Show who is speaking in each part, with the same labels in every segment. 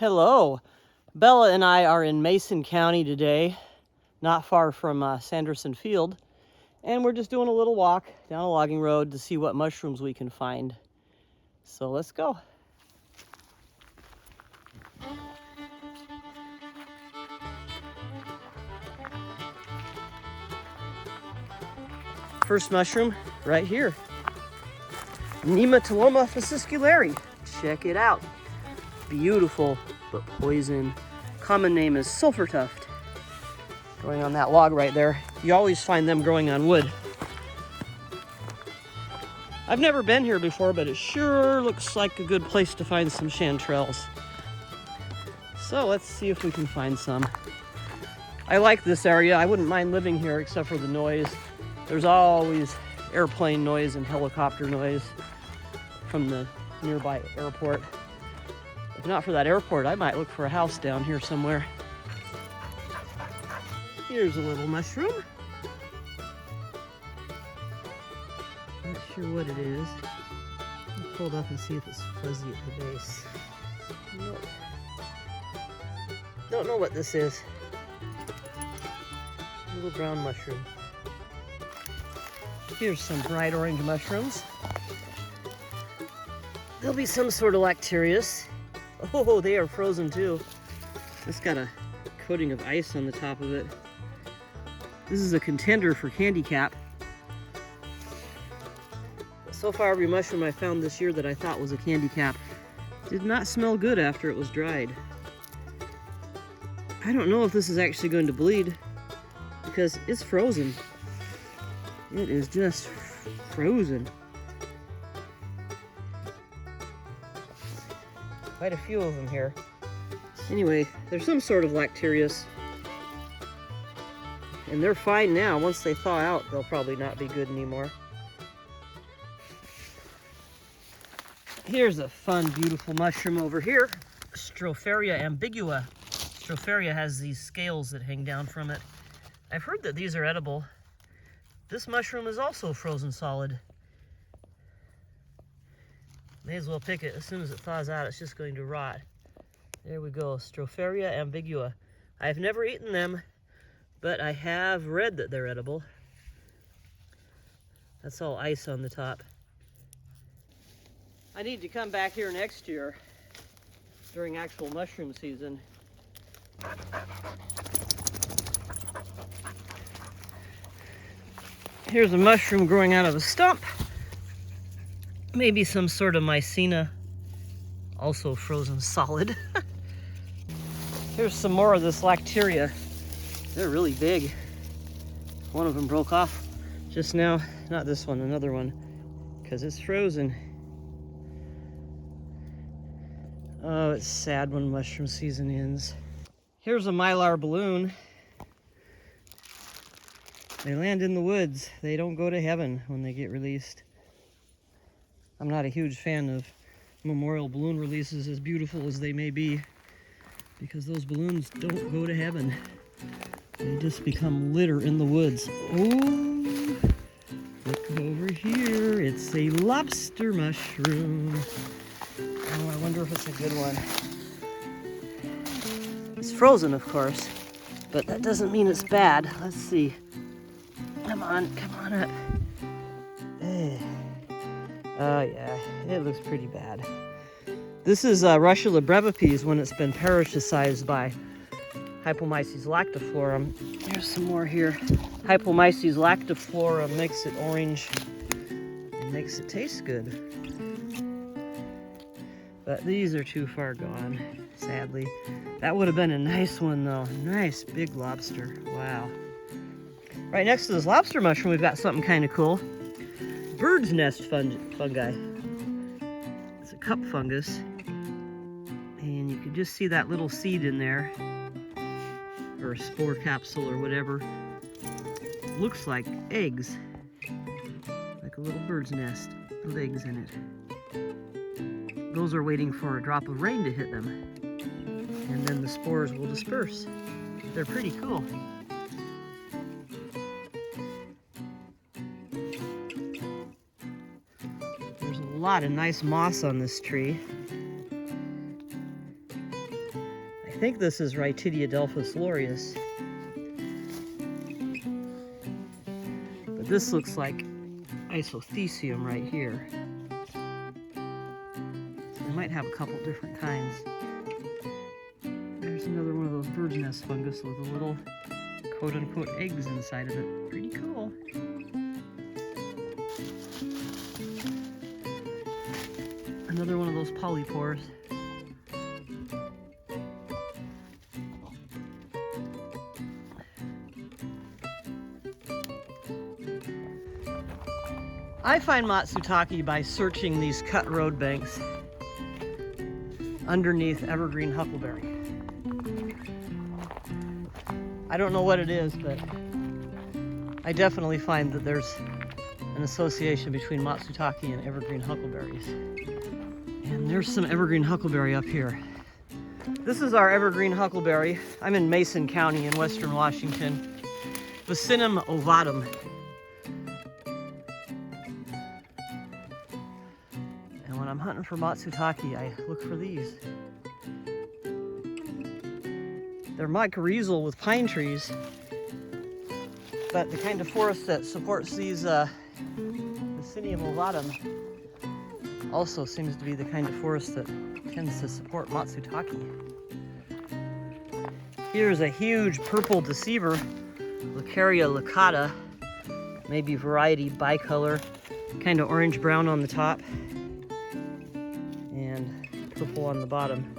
Speaker 1: Hello. Bella and I are in Mason County today, not far from Sanderson Field, and we're just doing a little walk down a logging road to see what mushrooms we can find. So let's go. First mushroom right here, Nematoloma fasciculare. Check it out. Beautiful, but poison. Common name is sulfur tuft. Growing on that log right there. You always find them growing on wood. I've never been here before, but it sure looks like a good place to find some chanterelles. So let's see if we can find some. I like this area. I wouldn't mind living here except for the noise. There's always airplane noise and helicopter noise from the nearby airport. If not for that airport, I might look for a house down here somewhere. Here's a little mushroom. Not sure what it is. I'll pull it up and see if it's fuzzy at the base. Nope. Don't know what this is. Little brown mushroom. Here's some bright orange mushrooms. There'll be some sort of Lactarius. Oh, they are frozen too. It's got a coating of ice on the top of it. This is a contender for candy cap. So far, every mushroom I found this year that I thought was a candy cap did not smell good after it was dried. I don't know if this is actually going to bleed because it's frozen. It is just frozen. Quite a few of them here. Anyway, there's some sort of Lactarius. And they're fine now. Once they thaw out, they'll probably not be good anymore. Here's a fun, beautiful mushroom over here. Stropharia ambigua. Stropharia has these scales that hang down from it. I've heard that these are edible. This mushroom is also frozen solid. May as well pick it. As soon as it thaws out, it's just going to rot. There we go, Stropharia ambigua. I've never eaten them, but I have read that they're edible. That's all ice on the top. I need to come back here next year during actual mushroom season. Here's a mushroom growing out of a stump. Maybe some sort of Mycena, also frozen solid. Here's some more of this Lactaria. They're really big. One of them broke off just now. Not this one, another one, because it's frozen. Oh, it's sad when mushroom season ends. Here's a mylar balloon. They land in the woods. They don't go to heaven when they get released. I'm not a huge fan of memorial balloon releases, as beautiful as they may be, because those balloons don't go to heaven. They just become litter in the woods. Oh, look over here. It's a lobster mushroom. Oh, I wonder if it's a good one. It's frozen, of course, but that doesn't mean it's bad. Let's see. Come on up. Oh yeah, it looks pretty bad. This is Russula brevis when it's been parasiticized by Hypomyces lactiflorum. There's some more here. Hypomyces lactiflorum makes it orange and makes it taste good. But these are too far gone, sadly. That would have been a nice one though. Nice big lobster. Wow. Right next to this lobster mushroom, we've got something kind of cool. Bird's nest fungi. It's a cup fungus. And you can just see that little seed in there, or a spore capsule or whatever. Looks like eggs, like a little bird's nest with eggs in it. Those are waiting for a drop of rain to hit them, and then the spores will disperse. They're pretty cool. There's a lot of nice moss on this tree. I think this is Rhytidiadelphis laureus. But this looks like Isothecium right here. They might have a couple different kinds. There's another one of those bird's nest fungus with the little quote-unquote eggs inside of it. Pretty cool. Another one of those polypores. I find Matsutake by searching these cut road banks underneath evergreen huckleberry. I don't know what it is, but I definitely find that there's an association between Matsutake and evergreen huckleberries. And there's some evergreen huckleberry up here. This is our evergreen huckleberry. I'm in Mason County in western Washington. Vaccinium ovatum. And when I'm hunting for Matsutake, I look for these. They're mycorrhizal with pine trees, but the kind of forest that supports these Vaccinium ovatum also seems to be the kind of forest that tends to support Matsutake. Here's a huge purple deceiver, Lucaria lucata, maybe variety bicolor, kind of orange-brown on the top and purple on the bottom.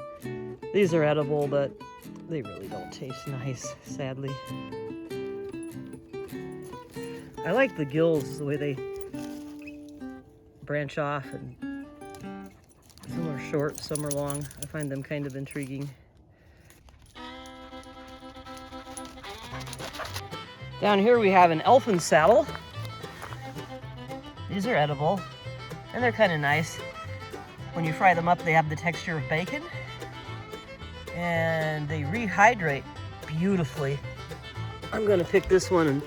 Speaker 1: These are edible, but they really don't taste nice, sadly. I like the gills, the way they branch off, and some are short, some are long. I find them kind of intriguing. Down here we have an elfin saddle. These are edible, and they're kind of nice. When you fry them up, they have the texture of bacon, and they rehydrate beautifully. I'm gonna pick this one and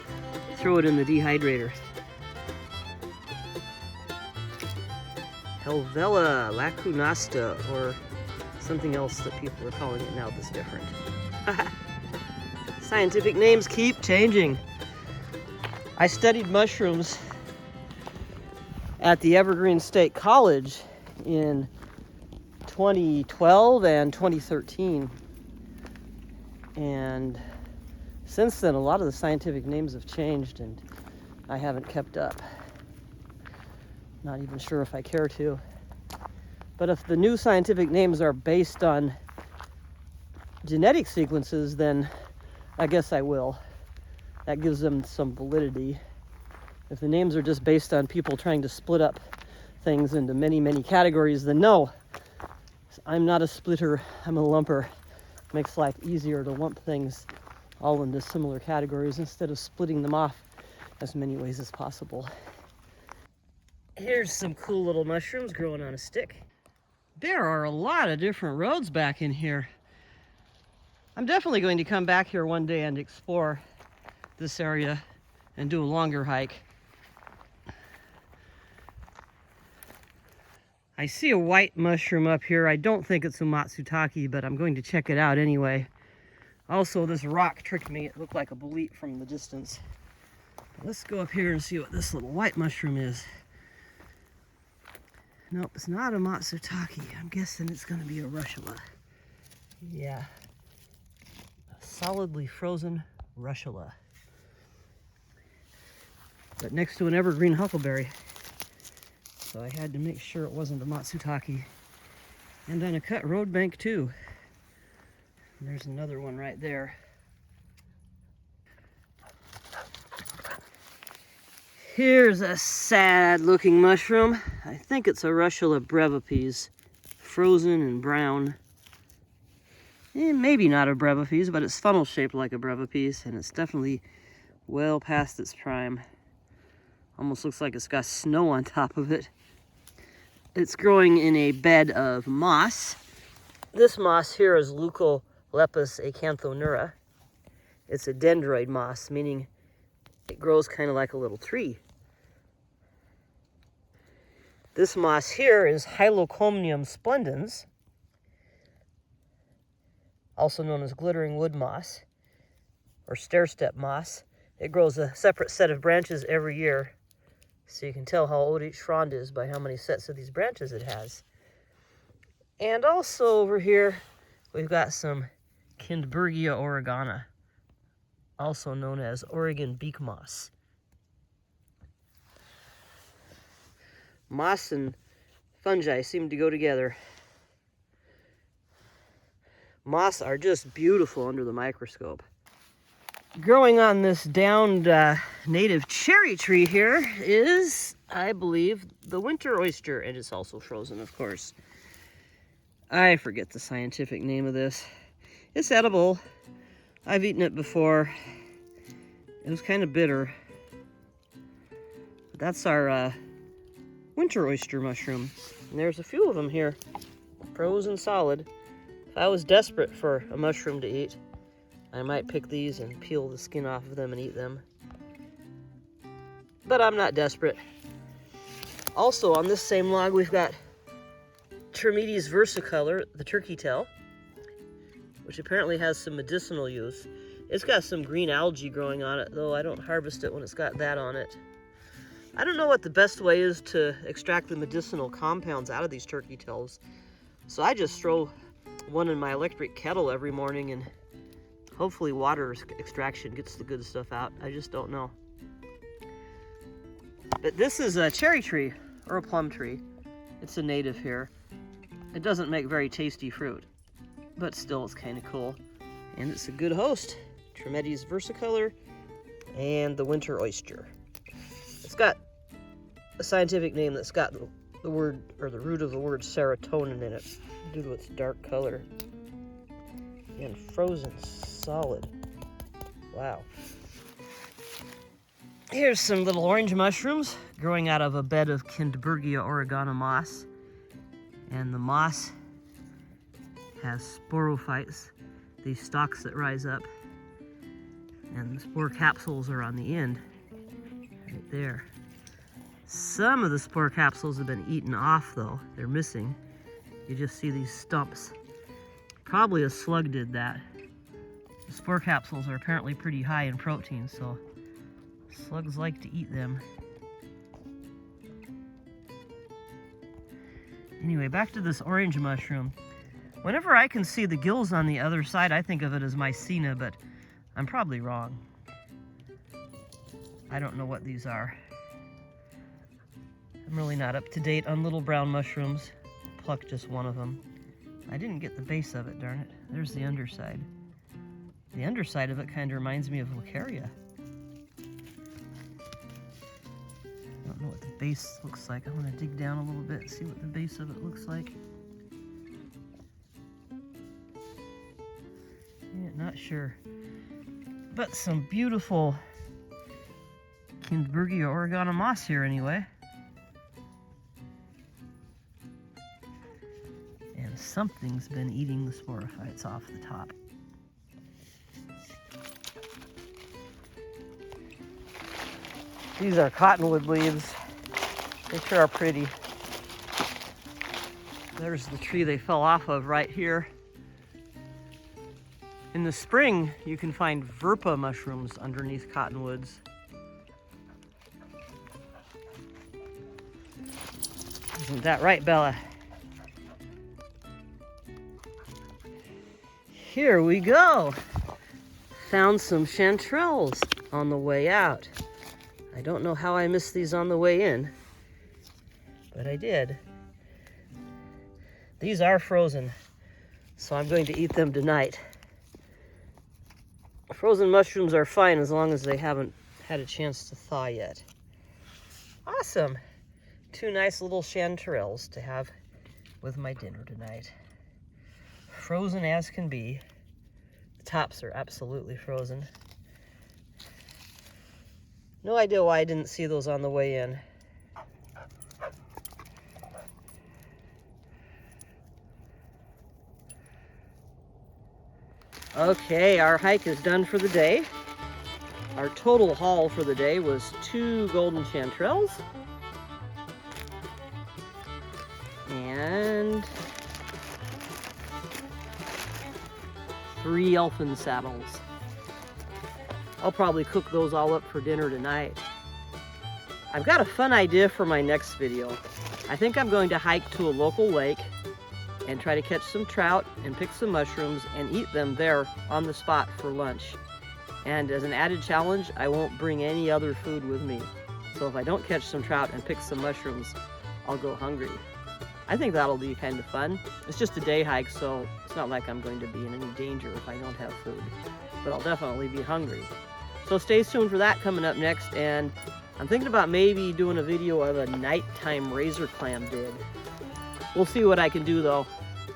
Speaker 1: throw it in the dehydrator. Helvela lacunasta, or something else that people are calling it now that's different. Scientific names keep changing. I studied mushrooms at the Evergreen State College in 2012 and 2013. And since then, a lot of the scientific names have changed, and I haven't kept up. Not even sure if I care to. But if the new scientific names are based on genetic sequences, then I guess I will. That gives them some validity. If the names are just based on people trying to split up things into many, many categories, then no. I'm not a splitter, I'm a lumper. It makes life easier to lump things all into similar categories instead of splitting them off as many ways as possible. Here's some cool little mushrooms growing on a stick. There are a lot of different roads back in here. I'm definitely going to come back here one day and explore this area and do a longer hike. I see a white mushroom up here. I don't think it's a Matsutake, but I'm going to check it out anyway. Also, this rock tricked me. It looked like a bolete from the distance. Let's go up here and see what this little white mushroom is. Nope, it's not a Matsutake. I'm guessing it's going to be a Russula. Yeah. A solidly frozen Russula. But next to an evergreen huckleberry. So I had to make sure it wasn't a Matsutake. And on a cut road bank too. And there's another one right there. Here's a sad looking mushroom. I think it's a Russula brevipies, frozen and brown. Maybe not a brevipies, but it's funnel shaped like a brevipies, and it's definitely well past its prime. Almost looks like it's got snow on top of it. It's growing in a bed of moss. This moss here is Leucolepis acanthoneura. It's a dendroid moss, meaning it grows kind of like a little tree. This moss here is Hylocomium splendens. also known as glittering wood moss, or stair-step moss. It grows a separate set of branches every year, so you can tell how old each frond is by how many sets of these branches it has. And also over here, we've got some Kindbergia oregana, also known as Oregon beak moss. Moss and fungi seem to go together. Moss are just beautiful under the microscope. Growing on this downed native cherry tree here is, I believe, the winter oyster, and it's also frozen, of course. I forget the scientific name of this. It's edible. I've eaten it before. It was kind of bitter. But that's our winter oyster mushroom. And there's a few of them here, frozen solid. If I was desperate for a mushroom to eat, I might pick these and peel the skin off of them and eat them. But I'm not desperate. Also on this same log we've got Trametes versicolor, the turkey tail, which apparently has some medicinal use. It's got some green algae growing on it, though I don't harvest it when it's got that on it. I don't know what the best way is to extract the medicinal compounds out of these turkey tails, so I just throw one in my electric kettle every morning and hopefully water extraction gets the good stuff out. I just don't know. But this is a cherry tree, or a plum tree. It's a native here. It doesn't make very tasty fruit, but still it's kind of cool. And it's a good host. Trametes versicolor and the winter oyster. It's got a scientific name that's got the word, or the root of the word serotonin in it, due to its dark color. And frozen solid. Wow. Here's some little orange mushrooms growing out of a bed of Kindbergia oregana moss. And the moss has sporophytes, these stalks that rise up. And the spore capsules are on the end, right there. Some of the spore capsules have been eaten off though. They're missing. You just see these stumps. Probably a slug did that. The spore capsules are apparently pretty high in protein, so slugs like to eat them. Anyway, back to this orange mushroom. Whenever I can see the gills on the other side, I think of it as Mycena, but I'm probably wrong. I don't know what these are. I'm really not up to date on little brown mushrooms. Plucked just one of them. I didn't get the base of it, darn it. There's the underside. The underside of it kind of reminds me of Leucaria. I don't know what the base looks like. I want to dig down a little bit and see what the base of it looks like. Yeah, not sure. But some beautiful Kindbergia oregana moss here anyway. And something's been eating the sporophytes off the top. These are cottonwood leaves. They sure are pretty. There's the tree they fell off of right here. In the spring, you can find verpa mushrooms underneath cottonwoods. Isn't that right, Bella? Here we go. Found some chanterelles on the way out. I don't know how I missed these on the way in, but I did. These are frozen, so I'm going to eat them tonight. Frozen mushrooms are fine as long as they haven't had a chance to thaw yet. Awesome. 2 nice little chanterelles to have with my dinner tonight. Frozen as can be. The tops are absolutely frozen. No idea why I didn't see those on the way in. Okay, our hike is done for the day. Our total haul for the day was 2 golden chanterelles and 3 elfin saddles. I'll probably cook those all up for dinner tonight. I've got a fun idea for my next video. I think I'm going to hike to a local lake and try to catch some trout and pick some mushrooms and eat them there on the spot for lunch. And as an added challenge, I won't bring any other food with me. So if I don't catch some trout and pick some mushrooms, I'll go hungry. I think that'll be kind of fun. It's just a day hike, so it's not like I'm going to be in any danger if I don't have food. But I'll definitely be hungry. So stay tuned for that coming up next, and I'm thinking about maybe doing a video of a nighttime razor clam dig. We'll see what I can do though.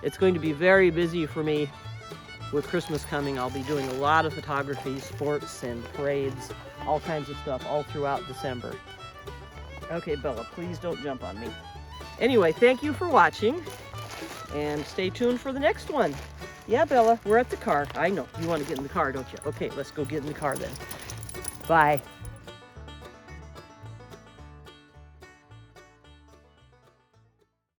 Speaker 1: It's going to be very busy for me with Christmas coming. I'll be doing a lot of photography, sports and parades, all kinds of stuff all throughout December. Okay, Bella, please don't jump on me. Anyway, thank you for watching, and stay tuned for the next one. Yeah, Bella, we're at the car. I know, you want to get in the car, don't you? Okay, let's go get in the car then. Bye.